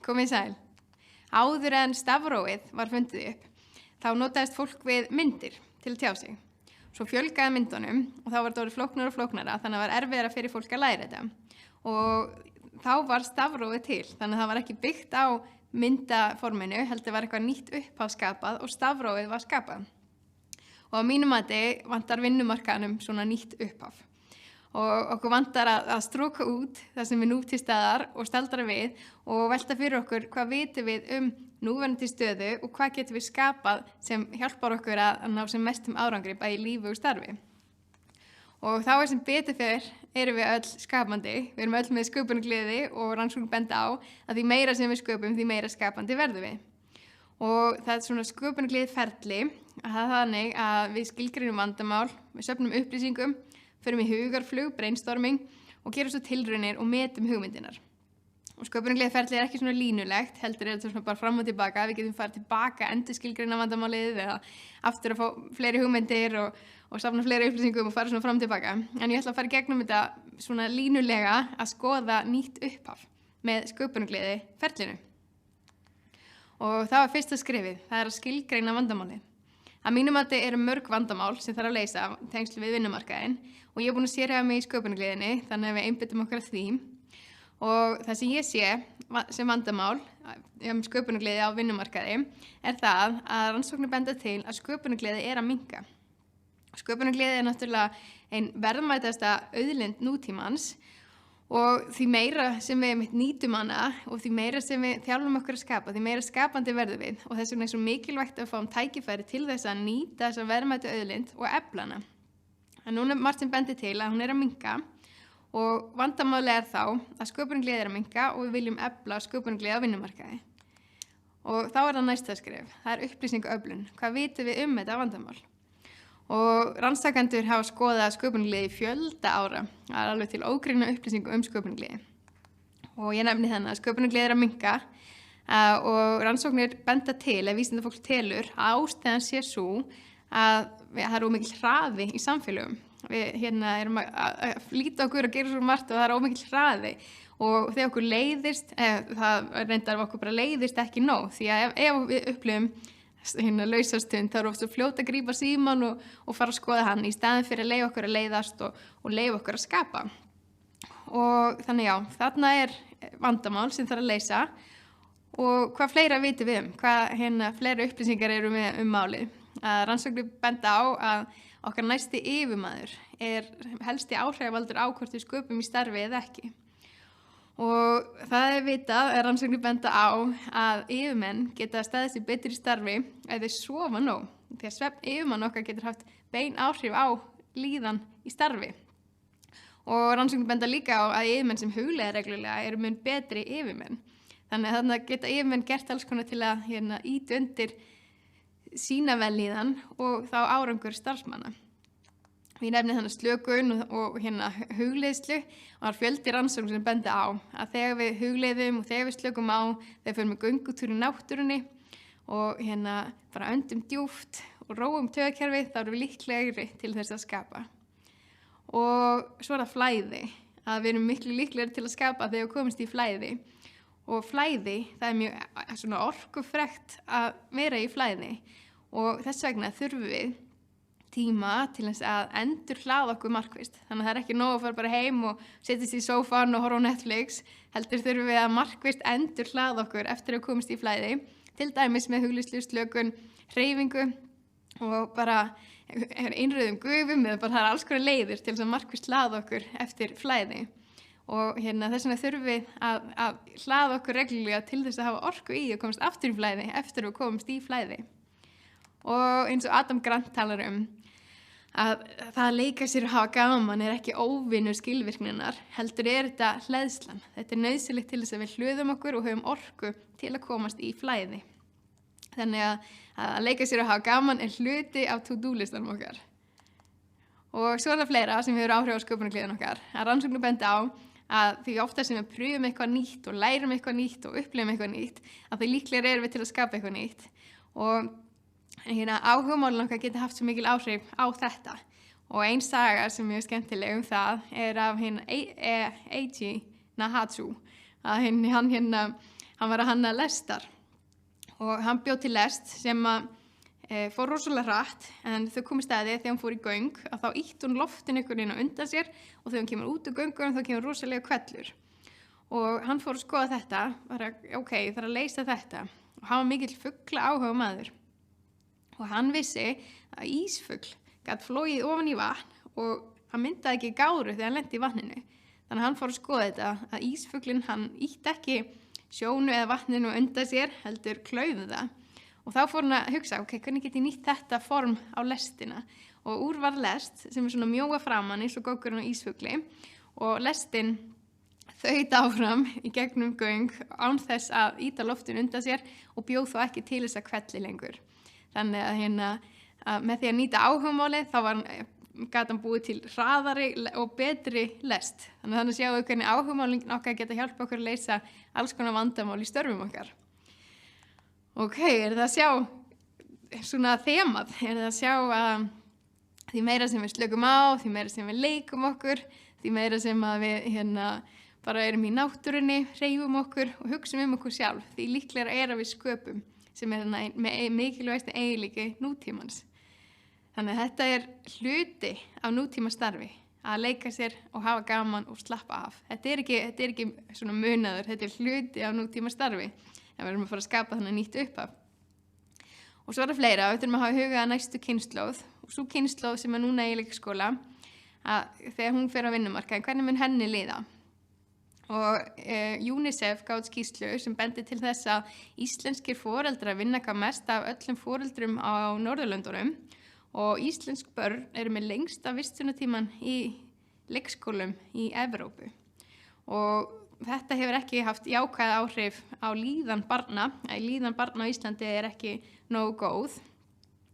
Komið sæl. Áður en stafrófið var fundið upp, þá notaðist fólk við myndir til að tjá sig. Svo fjölgaði myndunum og þá var þetta orðið flóknara og flóknara, þannig að það var erfiðara fyrir fólk að læra þetta. Og þá var stafrófið til, þannig að það var ekki byggt á myndaforminu, heldur var eitthvað nýtt upphaf skapað og stafrófið var skapað. Og á mínum mati vantar vinnumarkaðnum svona nýtt upphaf. Og okkur vantar að stróka út það sem nú til staðar og staldra við og velta fyrir okkur hvað vitum við núverandi stöðu og hvað getum við skapað sem hjálpar okkur að ná sem mestum árangri bæði í lífi og starfi. Og þá sem betur fyrr erum við öll skapandi, við erum öll með sköpunargleði og rannsóknir benda á að því meira sem við sköpum, því meira skapandi verðum við. Og það er svona sköpunargleði ferli, að það þannig að við skilgreinum vandamál, við söfnum upplýsingum, förum í hugarflug, brainstorming og gerum svo tilraunir og metum hugmyndinar. Og sköpunargleðiferli ekki svona línulegt, heldur þetta svona bara fram og tilbaka, við getum farið tilbaka, endurskilgreina vandamálið eða aftur að fá fleiri hugmyndir og safna fleiri upplýsingum og fara svona fram og tilbaka. En ég ætla að fara í gegnum þetta svona línulega að skoða nýtt upphaf með sköpunargleðiferlinu. Og það var fyrsta skrefið, það að skilgreina vandamálið. Að mínum mati eru mörg vandamál sem þarf að leysa tengsl við vinnumarkaðinn og ég er búin að sérhæfa mig í sköpunargleðinni þannig að við einbeitum okkur að því. Og það sem ég sé sem vandamál sköpunargleði á vinnumarkaði er það að rannsóknir benda til að sköpunargleði er að minnka. Sköpunargleði er náttúrulega ein verðmætasta auðlind nútímans og því meira sem við nýtum hana og því meira sem við þjálfum okkur að skapa, því meira skapandi verðum við og þess vegna er svo mikilvægt að fáum tækifæri til þess að nýta þessa verðmætu auðlind og efla hana. En núna margt sem bendir til að hún er að minnka og vandamálið er þá að sköpunargleði er að minnka og við viljum efla sköpunargleði á vinnumarkaði. Og þá er það næsta skref, það er upplýsingaöflun. Hvað vitum við þetta vandamál? Og rannsakendur hafa skoðað sköpunargleði í fjölda ára. Það er alveg til ógrynna upplýsingu sköpunargleði. Og ég nefni þannig að sköpunargleði er að minnka og rannsóknir benda til að vísindafólk telur að ástæðan sé sú að það er ómikil hraði í samfélögum. Við erum að líta okkur og gera svo margt og það er ómikil hraði. Og þegar okkur leiðist, það reyndar okkur bara leiðist ekki nóg því að ef við upplifum lausastund, þá er oft svo fljótt að grípa símann og fara að skoða hann í staðinn fyrir að leyfa okkur að leiðast og leyfa okkur að skapa. Og þannig já, þarna er vandamál sem þarf að leysa og hvað fleira vitum við hvað fleiri upplýsingar eru með málið. Rannsóknir benda á að okkar næsti yfirmaður er helsti áhrifavaldur á hvort við sköpum í starfi eða ekki. Og það er vitað, rannsóknir benda á að yfirmenn geta staðið sig betur í starfi ef þeir sofa nóg. Því að svefn yfirmann okkar getur haft bein áhrif á líðan í starfi. Og rannsóknir benda líka á að yfirmenn sem hugleiða reglulega eru mun betri yfirmenn. Þannig að þarna geta yfirmenn gert alls konar til að ýta undir sína vellíðan og þá árangur starfsmanna. Ég nefni þannig slökun og hugleiðslu og það er fjöldi rannsóknir sem benda á að þegar við hugleiðum og þegar við slökum á, þegar við förum með göngutúr í náttúrunni og bara öndum djúpt og róum taugakerfið, þá erum við líklegri til þess að skapa. Og svo er það flæði, að við erum miklu líklegri til að skapa þegar við komumst í flæði. Og flæði, það er mjög svona orkufrekt að vera í flæði og þess vegna þurfum við tíma til þess að endur hlaða okkur markvisst. Þannig að það er ekki nóg að fara bara heim og setjast í sófan og horfa á Netflix. Heldur þurfum við að markvisst endur hlaða okkur eftir að komast í flæði. Til dæmis með hugleiðslu, slökun, hreyfingu og bara innrauðum gufum eða bara það er alls konar leiðir til þess að markvisst hlaða okkur eftir flæði. Og þess vegna þurfum við að hlaða okkur reglulega til þess að hafa orku í og komast aftur í flæði eftir að komast í flæði. Og eins og Adam Grant talar að það að leika sér og hafa gaman er ekki óvinur skilvirkninnar, heldur er þetta hleðslan. Þetta er nauðsynlegt til þess að við hlöðum okkur og höfum orku til að komast í flæði. Þannig að leika sér og hafa gaman er hluti af to-do-listanum okkar. Og svo er það fleira sem hefur áhrif á sköpunargleðin okkar. Að rannsóknir benda á að því ofta sem við pröfum eitthvað nýtt og lærum eitthvað nýtt og upplifum eitthvað nýtt, að því líklegri erum við til að skapa eitthvað nýtt. Og áhugamálin okkar geta haft svo mikil áhrif á þetta og ein saga sem er skemmtileg það er af Eiji Nahatsu að hann hann var að hanna lestar og hann bjó til lest sem að fór rosalega hratt en þau komu staði þegar hann fór í göng að þá ítti hún loftin einhvern veginn á undan sér og þegar hann kemur út úr göngunum þá kemur rosalega hvellur og hann fór að skoða þetta bara ok, ég þarf að leysa þetta og hann var mikill fugla áhuga maður og hann vissi að ísfugl gat flogið ofan í vatn og hann myndaði ekki gáru þegar hann lenti í vatninu þannig að hann fór að skoða þetta að ísfuglinn hann ítti ekki sjónu eða vatninu undan sér heldur klaufði það og þá fór hann að hugsa, ok, hvernig get ég nýtt þetta form á lestina og úr var lest sem svona mjóa framan eins og gókurinn á ísfugli og lestin þaut áfram í gegnum göng án þess að íta loftin undan sér og bjóð þó ekki til þess að hvelli lengur. Þannig að með því að nýta áhugamálið þá gat hann búið til hraðari og betri lest. Þannig að sjáum við hvernig áhugamálin okkar geta hjálpa okkur að leysa alls konar vandamál í störfum okkar. Ok, það að sjá svona þemað? Það að sjá að því meira sem við slökum á, því meira sem við leikum okkur, því meira sem að við bara erum í náttúrunni, hreyfum okkur og hugsum okkur sjálf. Því líklega að við sköpum sem með mikilvægasti eiginleiki nútímans. Þannig að þetta hluti af nútímastarfi, að leika sér og hafa gaman og slappa af. Þetta er ekki svona munaður, þetta hluti af nútímastarfi. En við erum að fara að skapa þannig nýtt uppaf. Og svo fleira, við þurfum að hafa hugað næstu kynslóð og svo kynslóð sem núna í leikskóla að þegar hún fer á vinnumarkaðinn, hvernig mun henni líða? Og UNICEF gáði skýrslu sem bendir til þess að íslenskir foreldrar vinna hvað mest af öllum foreldrum á Norðurlöndunum og íslensk börn eru með lengsta vistunartíman í leikskólum í Evrópu. Og þetta hefur ekki haft jákvæð áhrif á líðan barna. Líðan barna á Íslandi er ekki nógu góð.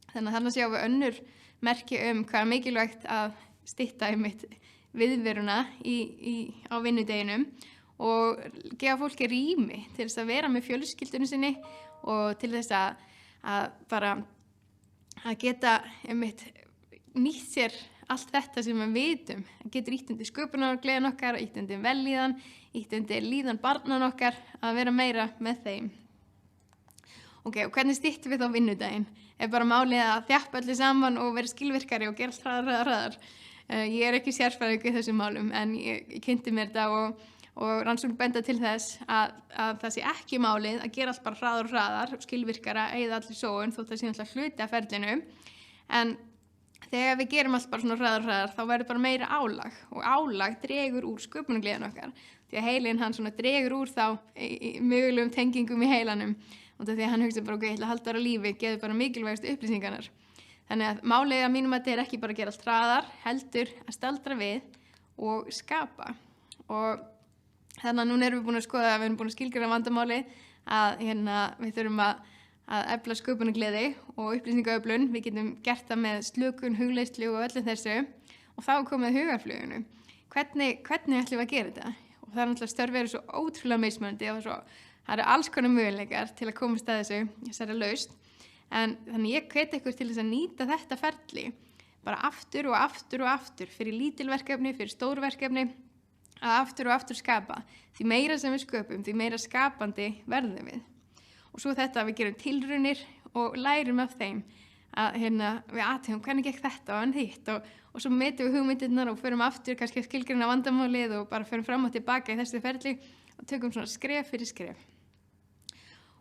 Þannig að sjáum við önnur merki hvað er mikilvægt að stytta viðveruna á vinnudeginum og gefa fólki rými til þess að vera með fjölskyldunni sinni og til þess að geta nýtt sér allt þetta sem við vitum. Það getur ýtt undir sköpunargleðin okkar, ýtt undir vellíðan, ýtt undir líðan barnan okkar að vera meira með þeim. Ok, og hvernig styttum við þá vinnudaginn? Er bara málið að þjappa öllu saman og vera skilvirkari og gera allt hraðar. Ég er ekki sérfræðingur í þessum málum en ég kynnti mér þetta og rannsóknir benda til þess að það sé ekki málið að gera allt bara hraðar og skilvirkara, eyða allir sóun þótt það sé alltaf hluti af ferlinu. En þegar við gerum allt bara svona hraðar þá verður bara meira álag og álag dregur úr sköpunargleðin okkar því að heilinn hann svona dregur úr þá mögulegum tengingum í heilanum og því að hann hugsa bara ok, ég ætla að halda á lífi, getur bara mikilvægastu upplýsingarnar. Þannig að málið að mínum að þetta er ekki bara að gera allt hraðar, heldur að staldra við og skapa. Og þannig að núna erum við búin að skoða, við erum búin að skilgreina vandamáli að við þurfum að efla sköpunargleði og upplýsingaöflun. Við getum gert það með slökun, hugleiðslu og öllu þessu og þá komið hugarfluginu. Hvernig ætlum við að gera þetta? Og það er náttúrulega störfi eru svo ótrúlega mismunandi og það eru alls konar möguleikar til að komast að þessari lausn. En þannig ég hveti ykkur til þess að nýta þetta ferli bara aftur og aftur og aftur fyrir lítilverkefni, fyrir stórverkefni að aftur og aftur skapa. Því meira sem við sköpum, því meira skapandi verðum við. Og svo þetta að við gerum tilraunir og lærum af þeim að við athugum hvernig gekk þetta og en hitt og svo metum við hugmyndirnar og förum aftur kannski að skilgreina vandamálið og bara förum fram og tilbaka í þessu ferli og tökum svona skref fyrir skref.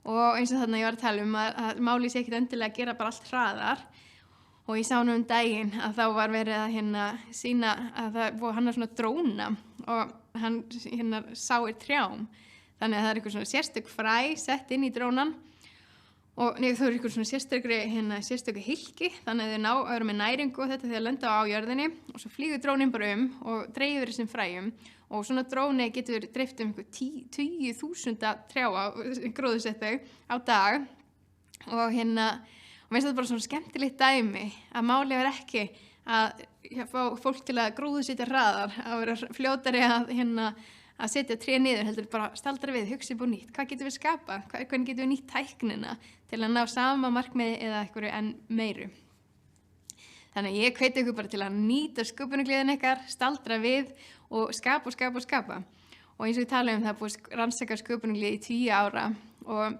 Og eins og þarna ég var að tala að málið sé ekkert endilega að gera bara allt hraðar og ég sá nú daginn að þá var verið að sýna að hann svona dróna og hann sáir trjám. Þannig að það er eitthvað svona sérstök fræ sett inn í drónan og það er eitthvað svona sérstöku hylki þannig að þau eru með næringu og þetta þegar lenda á jörðinni og svo flýgur drónin bara og dreifir þessum fræjum og svona dróni getur dreift 10.000 trjáa gróðursettu á dag og mér finnst þetta bara svona skemmtilegt dæmi að málið er ekki að fá fólk til að gróðursetja hraðar að vera fljótari að setja tré niður, heldur bara staldra við, hugsa upp og nýtt. Hvað getum við skapað? Hvernig getum við nýtt tæknina til að ná sama markmiði eða einhverju en meiru? Þannig að ég hveti ykkur bara til að nýta sköpunargleðin ykkar, staldra við og skapa. og eins og við tala það búið rannsaka sköpunargleði í 10 ára og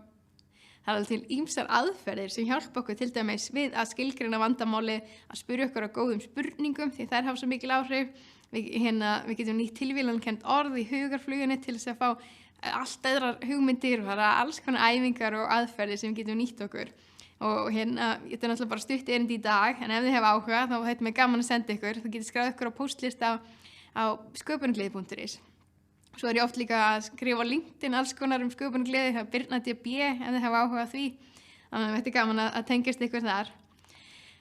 það alveg til ýmsar aðferðir sem hjálpa okkur til dæmis við að skilgreina vandamáli, að spyrja okkur á góðum spurningum því þær hafa svo mikil áhrif. Við getum nýtt tilvílunarkennt orð í hugarflugunni til þess að fá allt öðrar hugmyndir og alls konar æfingar og aðferðir sem við getum nýtt okkur. Og þetta er náttúrulega bara stutt erindi í dag, en ef þið hefa áhuga þá þetta mér gaman að senda ykkur. Það getur skráð ykkur á postlista á sköpunargleði.is. Svo ég oft líka að skrifa á LinkedIn alls konar sköpunargleði, það Birna DB ef þið hefa áhuga á því. Þannig að þetta er gaman að tengjast ykkur þar.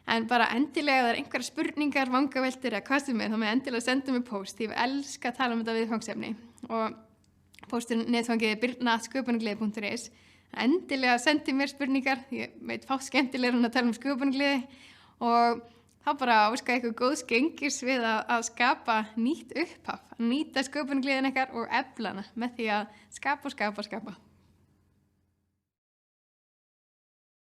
En bara endilega ef það einhverjar spurningar, vangaveltur eða hvað sem þá með endilega senda mig post. Ég elska að tala þetta viðfangsefni. Og posturinn netfangið birna@sköpunargleði.is. Endilega sendi mér spurningar, ég veit fátt skemmtilegur að tala sköpunargleði og þá bara óska ykkur góðs gengis við að skapa nýtt upphaf, að nýta sköpunargleðin ykkar og efla hana með því að skapa.